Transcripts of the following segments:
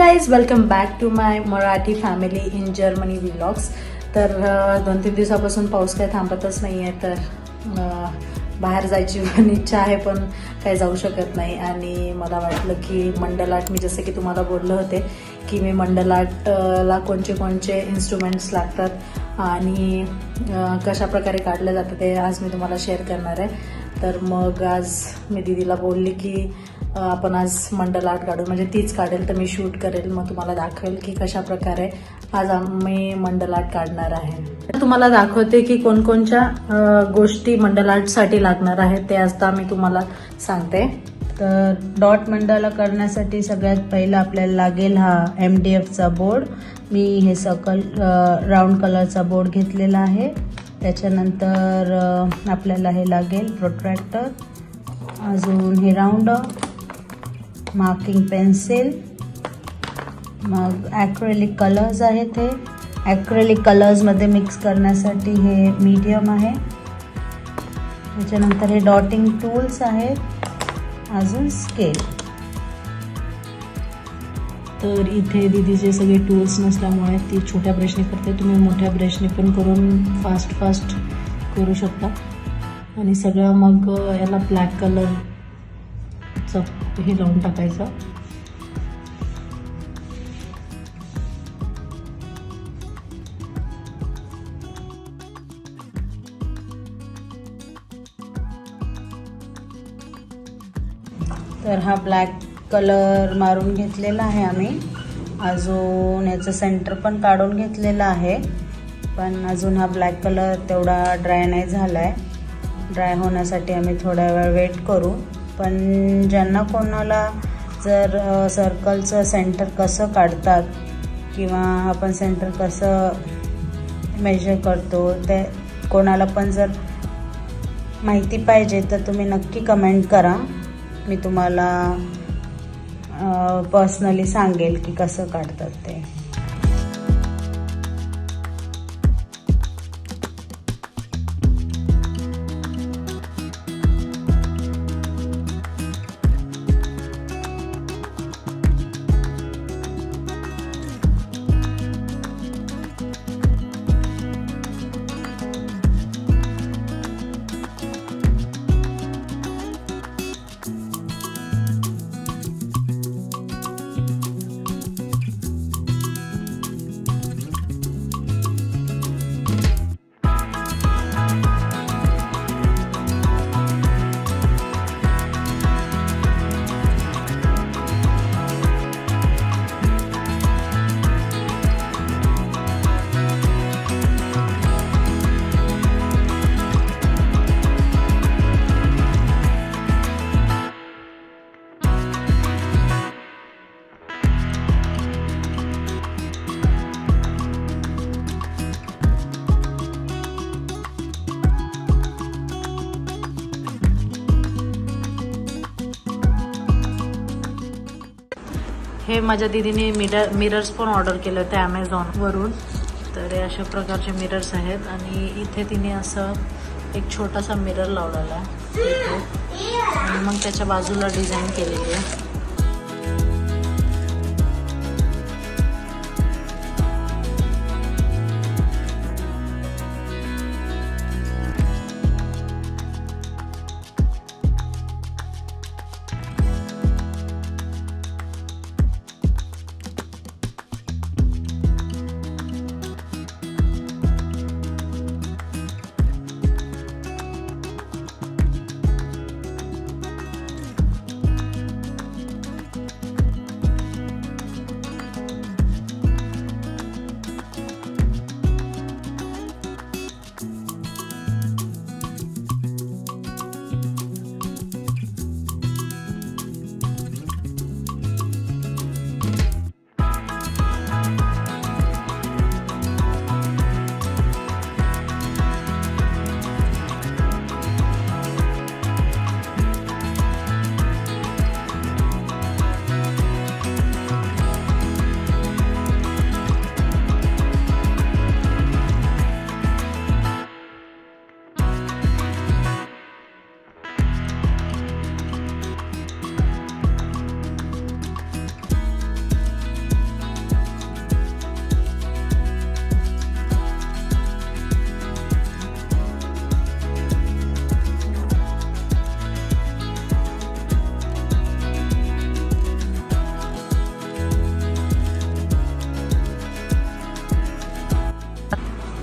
Guys, welcome back to my Marathi family in Germany vlogs. तर 2-3 दिवसापासून पाऊस काय थांबतच नाही आहे, तर बाहेर जायची पण इच्छा आहे पण काही जाऊ शकत नाही। आणि मला वाटलं की मंडल आर्ट, मी जसं की तुम्हाला बोलले होते की मी मंडल आर्टला कोणते इन्स्ट्रुमेंट्स लागतात आणि कशा प्रकारे काढले जातात ते आज मी तुम्हाला शेअर करणार आहे। तर मग आज मी दीदीला बोलली की आपण आज मंडल आर्ट काढू, म्हणजे तीच काढेल तर मी शूट करेल, मग तुम्हाला दाखवेल की कशा प्रकारे आज आम्ही मंडल आर्ट काढणार आहे। तुम्हाला दाखवते की कोणकोणच्या गोष्टी मंडल आर्टसाठी लागणार आहेत ते आता मी तुम्हाला सांगते। तर डॉट मंडला करण्यासाठी सगळ्यात पहिला आपल्याला लागेल हा MDFचा बोर्ड। मी हे सर्कल राऊंड कलरचा बोर्ड घेतलेला आहे। त्याच्यानंतर आपल्याला हे लागेल प्रोट्रॅक्टर, अजून हे राऊंड मार्किंग पेन्सिल, मग ॲक्रेलिक कलर्स आहेत। हे ॲक्रेलिक कलर्समध्ये मिक्स करण्यासाठी हे मीडियम आहे। त्याच्यानंतर हे डॉटिंग टूल्स आहेत, अजून स्केल। तर इथे दीदीचे सगळे टूल्स नसल्यामुळे ती छोट्या ब्रशने करते, तुम्ही मोठ्या ब्रशने पण करून फास्ट करू शकता। आणि सगळं मग याला ब्लॅक कलरचं हे लावून टाकायचं। तर हा ब्लॅक कलर मारून घेतलेला आहे आम्ही। अजून याचं सेंटर पण काढून घेतलेला आहे, पण अजून हा ब्लॅक कलर तेवढा ड्राय नाही झाला आहे। ड्राय होण्यासाठी आम्ही थोडा वेळ वेट करू। पण ज्यांना कोणाला जर सर्कलचं सेंटर कसं काढतात किंवा आपण सेंटर कसं मेजर करतो ते कोणाला पण जर माहिती पाहिजे तर तुम्ही नक्की कमेंट करा, मी तुम्हाला पर्सनली सांगेल की कसं काढतात ते। हे माझ्या दीदीने मिरर्स पण ऑर्डर केले होते ॲमेझॉनवरून। तर हे अशा प्रकारचे मिरर्स आहेत आणि इथे तिने असं एक छोटासा मिरर लावलेला आहे आणि मग त्याच्या बाजूला डिझाईन केलेली आहे।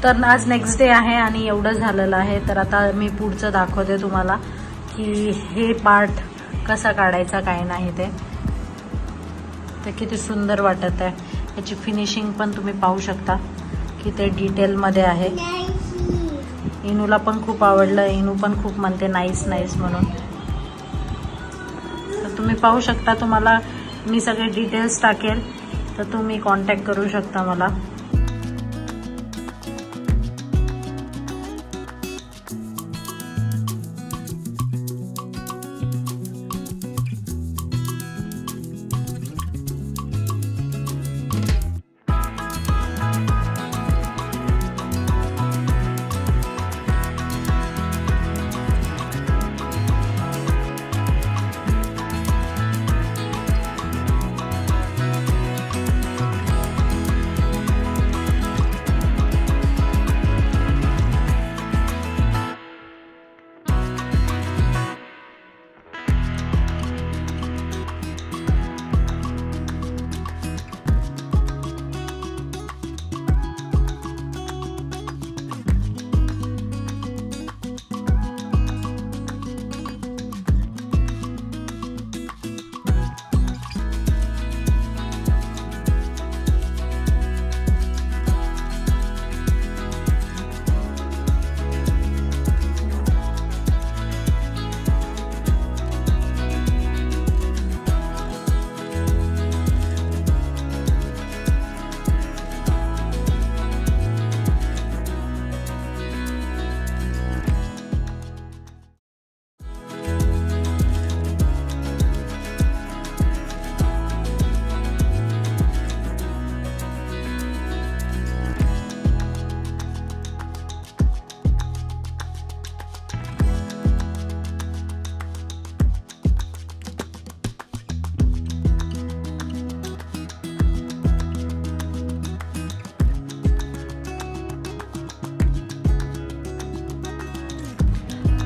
तर आज नेक्स्ट डे आहे आणि एवढं झालेलं आहे. तर आता मी पुढचं दाखवते तुम्हाला की हे पार्ट कसा काढायचा काय नाही ते. तर किती सुंदर वाटत आहे. याची फिनिशिंग पण तुम्ही पाहू शकता की ते डिटेलमध्ये आहे. इनूला पण खूप आवडलं. इनू पण खूप म्हणते नाईस नाईस म्हणून. तर तुम्ही पाहू शकता. तुम्हाला मी सगळे डिटेल्स टाकेल तर तुम्ही कॉन्टॅक्ट करू शकता मला.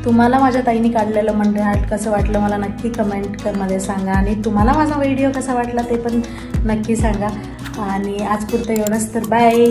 तुम्हाला माझ्या ताईने काढलेलं मंडळ आर्ट कसं वाटलं मला नक्की कमेंटमध्ये सांगा. आणि तुम्हाला माझा व्हिडिओ कसा वाटला ते पण नक्की सांगा. आणि आज पुरतं एवढंच. तर बाय.